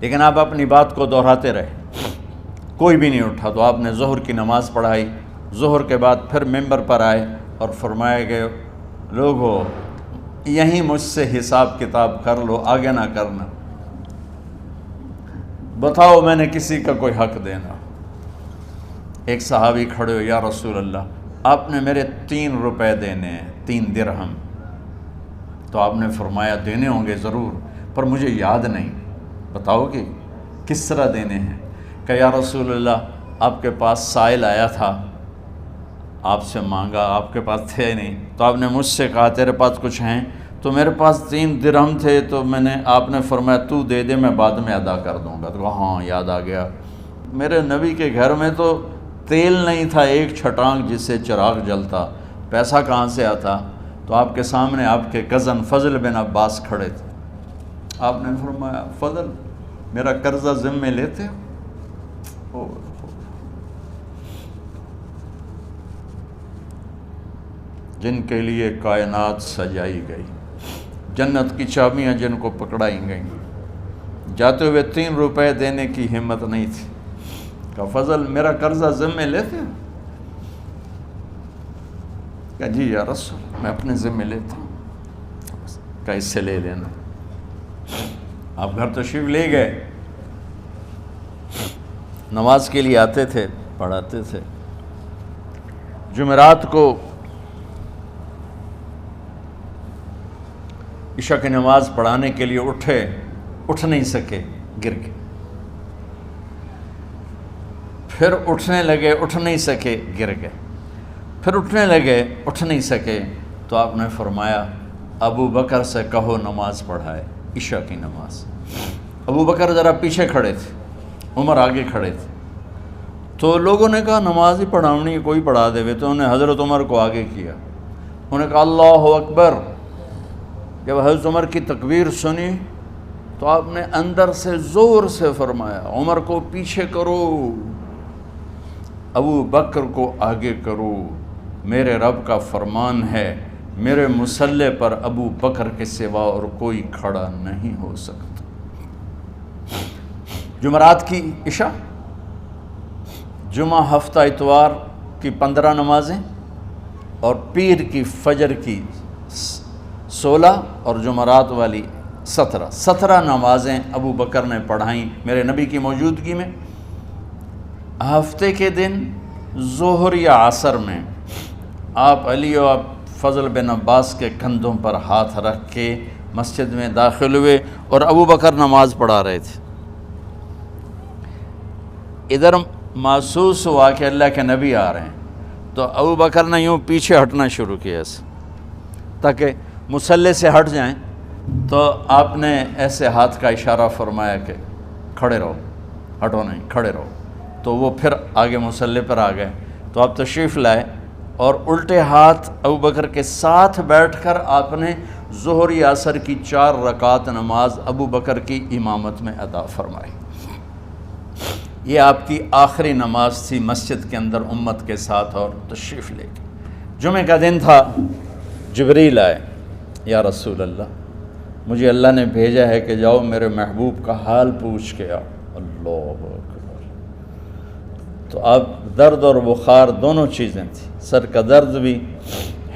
لیکن آپ اپنی بات کو دہراتے رہے، کوئی بھی نہیں اٹھا۔ تو آپ نے ظہر کی نماز پڑھائی، ظہر کے بعد پھر ممبر پر آئے اور فرمایا کہ لوگو یہیں مجھ سے حساب کتاب کر لو، آگے نہ کرنا، بتاؤ میں نے کسی کا کوئی حق دینا۔ ایک صحابی کھڑے ہو، یا رسول اللہ آپ نے میرے 3 روپے دینے ہیں، 3 درہم۔ تو آپ نے فرمایا دینے ہوں گے ضرور، پر مجھے یاد نہیں، بتاؤ کہ کس طرح دینے ہیں؟ کہ یا رسول اللہ آپ کے پاس سائل آیا تھا، آپ سے مانگا، آپ کے پاس تھے نہیں، تو آپ نے مجھ سے کہا تیرے پاس کچھ ہیں؟ تو میرے پاس 3 درہم تھے، تو آپ نے فرمایا تو دے دے، میں بعد میں ادا کر دوں گا۔ تو ہاں یاد آ گیا، میرے نبی کے گھر میں تو تیل نہیں تھا، ایک چھٹانگ جس سے چراغ جلتا، پیسہ کہاں سے آتا؟ تو آپ کے سامنے آپ کے کزن فضل بن عباس کھڑے تھے، آپ نے فرمایا فضل میرا قرضہ ذمے لیتے ہو؟ جن کے لیے کائنات سجائی گئی، جنت کی چابیاں جن کو پکڑائی گئیں، جاتے ہوئے 3 روپے دینے کی ہمت نہیں تھی۔ کہا فضل میرا قرضہ ذمے لیتے ہو؟ کہا جی یا رسول میں اپنے ذمے لیتا ہوں۔ کہا اس سے لے لینا۔ آپ گھر تشریف لے گئے، نماز کے لیے آتے تھے، پڑھاتے تھے۔ جمعرات کو عشاء کی نماز پڑھانے کے لیے اٹھ نہیں سکے، گر گئے، پھر اٹھنے لگے، اٹھ نہیں سکے، گر گئے، پھر اٹھنے لگے، اٹھ نہیں سکے۔ تو آپ نے فرمایا ابو بکر سے کہو نماز پڑھائے، عشاء کی نماز۔ ابو بکر ذرا پیچھے کھڑے تھے، عمر آگے کھڑے تھے، تو لوگوں نے کہا نماز ہی پڑھاونی ہے، کوئی پڑھا دے۔ تو انہوں نے حضرت عمر کو آگے کیا، انہوں نے کہا اللہ اکبر۔ جب حضرت عمر کی تکبیر سنی تو آپ نے اندر سے زور سے فرمایا عمر کو پیچھے کرو، ابو بکر کو آگے کرو، میرے رب کا فرمان ہے میرے مصلی پر ابو بکر کے سوا اور کوئی کھڑا نہیں ہو سکتا۔ جمعرات کی عشاء، جمعہ ہفتہ اتوار کی 15 نمازیں اور پیر کی فجر کی 16 اور جمعرات والی 17 نمازیں ابو بکر نے پڑھائیں میرے نبی کی موجودگی میں۔ ہفتے کے دن ظہر یا عصر میں آپ علی و فضل بن عباس کے کندھوں پر ہاتھ رکھ کے مسجد میں داخل ہوئے اور ابو بکر نماز پڑھا رہے تھے۔ ادھر محسوس ہوا کہ اللہ کے نبی آ رہے ہیں، تو ابو بکر نے یوں پیچھے ہٹنا شروع کیا ایسے تاکہ مصلی سے ہٹ جائیں۔ تو آپ نے ایسے ہاتھ کا اشارہ فرمایا کہ کھڑے رہو، ہٹو نہیں، کھڑے رہو۔ تو وہ پھر آگے مصلی پر آ گئے۔ تو آپ تشریف لائے اور الٹے ہاتھ ابو بکر کے ساتھ بیٹھ کر آپ نے ظہر یا عصر کی 4 رکعت نماز ابو بکر کی امامت میں ادا فرمائی۔ یہ آپ کی آخری نماز تھی مسجد کے اندر امت کے ساتھ اور تشریف لے کے۔ جمعہ کا دن تھا، جبریل آئے، یا رسول اللہ مجھے اللہ نے بھیجا ہے کہ جاؤ میرے محبوب کا حال پوچھ کے آؤ۔ اللہ اکبر۔ تو اب درد اور بخار دونوں چیزیں تھیں، سر کا درد بھی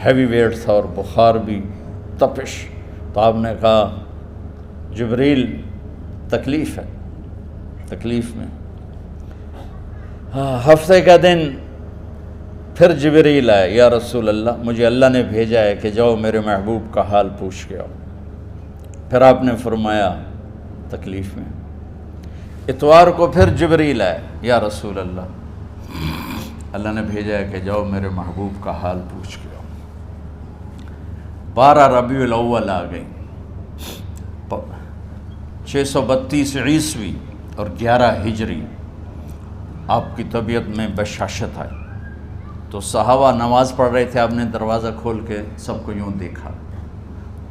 ہیوی ویٹ تھا اور بخار بھی، تپش۔ تو آپ نے کہا جبریل تکلیف ہے، تکلیف میں۔ ہفتے کا دن پھر جبریل آئے، یا رسول اللہ مجھے اللہ نے بھیجا ہے کہ جاؤ میرے محبوب کا حال پوچھ کے آؤ۔ پھر آپ نے فرمایا تکلیف میں۔ اتوار کو پھر جبریل آئے، یا رسول اللہ نے بھیجا ہے کہ جاؤ میرے محبوب کا حال پوچھ کے آؤ۔ 12 ربیع الاول آ گئی، 632 عیسوی اور 11 ہجری۔ آپ کی طبیعت میں بشاشت آئی، تو صحابہ نماز پڑھ رہے تھے، آپ نے دروازہ کھول کے سب کو یوں دیکھا۔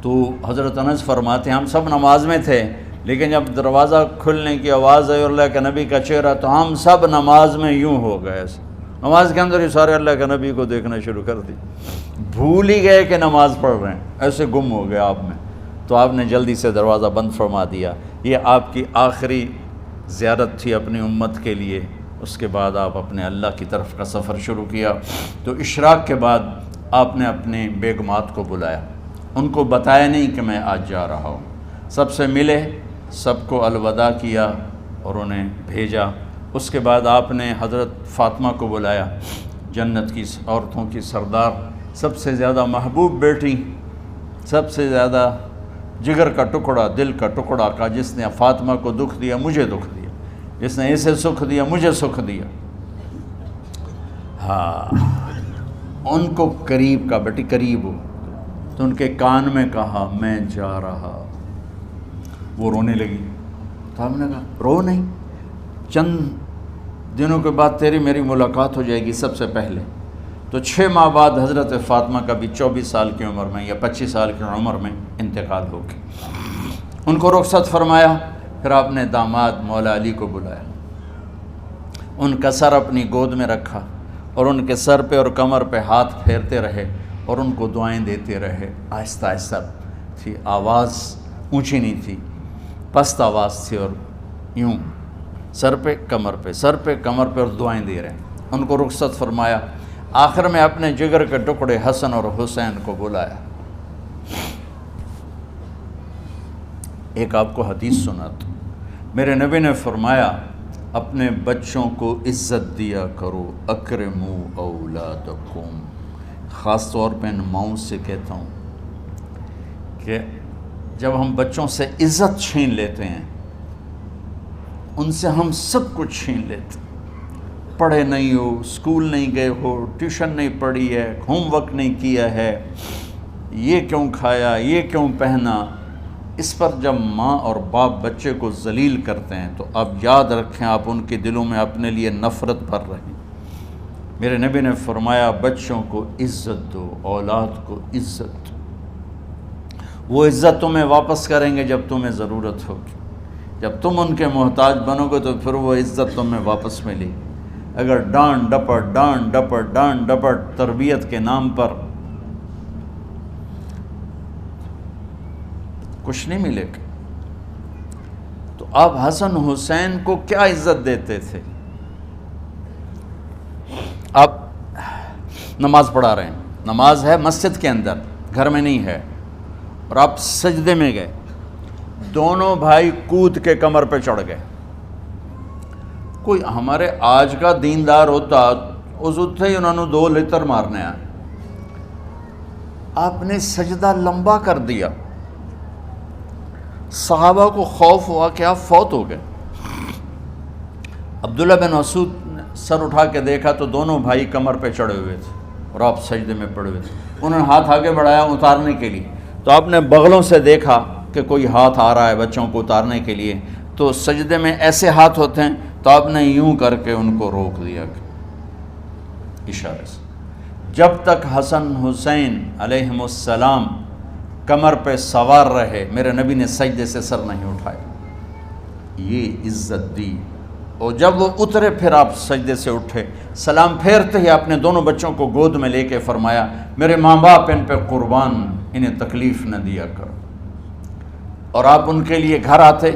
تو حضرت انس فرماتے ہیں ہم سب نماز میں تھے، لیکن جب دروازہ کھلنے کی آواز آئی اور اللہ کے نبی کا چہرہ، تو ہم سب نماز میں یوں ہو گئے، نماز کے اندر ہی سارے اللہ کے نبی کو دیکھنا شروع کر دی، بھول ہی گئے کہ نماز پڑھ رہے ہیں، ایسے گم ہو گئے آپ میں۔ تو آپ نے جلدی سے دروازہ بند فرما دیا۔ یہ آپ کی آخری زیارت تھی اپنی امت کے لیے، اس کے بعد آپ اپنے اللہ کی طرف کا سفر شروع کیا۔ تو اشراق کے بعد آپ نے اپنے بیگمات کو بلایا، ان کو بتایا نہیں کہ میں آج جا رہا ہوں، سب سے ملے، سب کو الوداع کیا اور انہیں بھیجا۔ اس کے بعد آپ نے حضرت فاطمہ کو بلایا، جنت کی عورتوں کی سردار، سب سے زیادہ محبوب بیٹی، سب سے زیادہ جگر کا ٹکڑا، دل کا ٹکڑا کا، جس نے فاطمہ کو دکھ دیا مجھے دکھ دیا، جس نے اسے سکھ دیا مجھے سکھ دیا۔ ہاں، ان کو قریب کا، بیٹی قریب ہو، تو ان کے کان میں کہا میں جا رہا۔ وہ رونے لگی، تو ہم نے کہا رو نہیں، چند دنوں کے بعد تیری میری ملاقات ہو جائے گی سب سے پہلے۔ تو 6 ماہ بعد حضرت فاطمہ کا بھی 24 سال کی عمر میں یا 25 سال کی عمر میں انتقال ہو گیا۔ ان کو رخصت فرمایا، پھر آپ نے داماد مولا علی کو بلایا، ان کا سر اپنی گود میں رکھا اور ان کے سر پہ اور کمر پہ ہاتھ پھیرتے رہے اور ان کو دعائیں دیتے رہے۔ آہستہ آہستہ تھی، آواز اونچی نہیں تھی، پست آواز تھی، اور یوں سر پہ کمر پہ، سر پہ کمر پہ، اور دعائیں دے رہے ہیں۔ ان کو رخصت فرمایا، آخر میں اپنے جگر کے ٹکڑے حسن اور حسین کو بلایا۔ ایک آپ کو حدیث سناتا ہوں، میرے نبی نے فرمایا اپنے بچوں کو عزت دیا کرو، اکرموا اولادکم۔ خاص طور پہ ان ماؤں سے کہتا ہوں کہ جب ہم بچوں سے عزت چھین لیتے ہیں، ان سے ہم سب کچھ چھین لیتے ہیں۔ پڑھے نہیں ہو، اسکول نہیں گئے ہو، ٹیوشن نہیں پڑھی ہے، ہوم ورک نہیں کیا ہے، یہ کیوں کھایا، یہ کیوں پہنا، اس پر جب ماں اور باپ بچے کو ذلیل کرتے ہیں تو اب یاد رکھیں آپ ان کے دلوں میں اپنے لیے نفرت بھر رہے ہیں۔ میرے نبی نے فرمایا بچوں کو عزت دو، اولاد کو عزت دو، وہ عزت تمہیں واپس کریں گے جب تمہیں ضرورت ہوگی، جب تم ان کے محتاج بنو گے تو پھر وہ عزت تمہیں واپس ملے گی۔ اگر ڈانٹ ڈپٹ تربیت کے نام پر کچھ نہیں ملے گا۔ تو آپ حسن حسین کو کیا عزت دیتے تھے؟ آپ نماز پڑھا رہے ہیں، نماز ہے مسجد کے اندر، گھر میں نہیں ہے، اور آپ سجدے میں گئے، دونوں بھائی کود کے کمر پہ چڑھ گئے۔ کوئی ہمارے آج کا دیندار ہوتا اس اٹھتے ہی انہوں نے 2 لتر مارنے آئے، آپ نے سجدہ لمبا کر دیا، صحابہ کو خوف ہوا کہ آپ فوت ہو گئے۔ عبداللہ بن مسعود نے سر اٹھا کے دیکھا تو دونوں بھائی کمر پہ چڑھے ہوئے تھے اور آپ سجدے میں پڑے ہوئے تھے۔ انہوں نے ہاتھ آگے بڑھایا اتارنے کے لیے، تو آپ نے بغلوں سے دیکھا کہ کوئی ہاتھ آ رہا ہے بچوں کو اتارنے کے لیے، تو سجدے میں ایسے ہاتھ ہوتے ہیں، تو آپ نے یوں کر کے ان کو روک دیا اشارے سے۔ جب تک حسن حسین علیہم السلام کمر پہ سوار رہے میرے نبی نے سجدے سے سر نہیں اٹھائے، یہ عزت دی۔ اور جب وہ اترے پھر آپ سجدے سے اٹھے، سلام پھیرتے ہی آپ نے دونوں بچوں کو گود میں لے کے فرمایا میرے ماں باپ ان پہ قربان، انہیں تکلیف نہ دیا کرو۔ اور آپ ان کے لیے گھر آتے،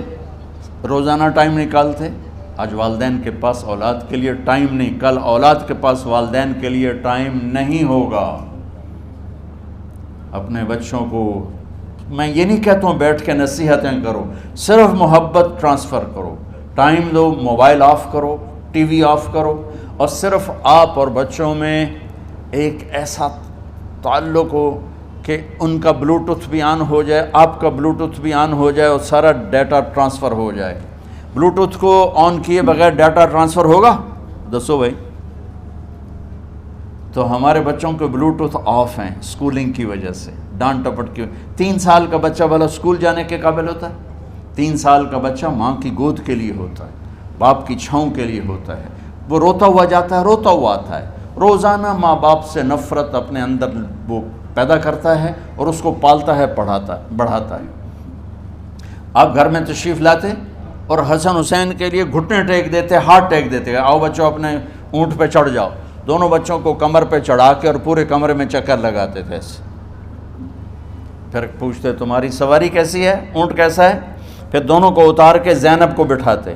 روزانہ ٹائم نکالتے۔ آج والدین کے پاس اولاد کے لیے ٹائم نہیں، کل اولاد کے پاس والدین کے لیے ٹائم نہیں ہوگا۔ اپنے بچوں کو میں یہ نہیں کہتا ہوں بیٹھ کے نصیحتیں کرو، صرف محبت ٹرانسفر کرو، ٹائم دو، موبائل آف کرو، ٹی وی آف کرو، اور صرف آپ اور بچوں میں ایک ایسا تعلق ہو کہ ان کا بلوٹوتھ بھی آن ہو جائے، آپ کا بلوٹوتھ بھی آن ہو جائے، اور سارا ڈیٹا ٹرانسفر ہو جائے۔ بلوٹوتھ کو آن کیے بغیر ڈیٹا ٹرانسفر ہوگا؟ دسو بھائی۔ تو ہمارے بچوں کے بلوٹوتھ آف ہیں اسکولنگ کی وجہ سے، ڈانٹ ٹپٹ کی۔ 3 سال کا بچہ بھلا اسکول جانے کے قابل ہوتا ہے؟ 3 سال کا بچہ ماں کی گود کے لیے ہوتا ہے، باپ کی چھاؤں کے لیے ہوتا ہے، وہ روتا ہوا جاتا ہے، روتا ہوا آتا ہے، روزانہ ماں باپ سے نفرت اپنے اندر وہ پیدا کرتا ہے اور اس کو پالتا ہے، بڑھاتا ہے۔ آپ گھر میں تشریف لاتے اور حسن حسین کے لیے گھٹنے ٹیک دیتے، ہاتھ ٹیک دیتے، آؤ بچوں اپنے اونٹ پہ چڑھ جاؤ، دونوں بچوں کو کمر پہ چڑھا کے اور پورے کمرے میں چکر لگاتے تھے ایسے۔ پھر پوچھتے تمہاری سواری کیسی ہے، اونٹ کیسا ہے، پھر دونوں کو اتار کے زینب کو بٹھاتے۔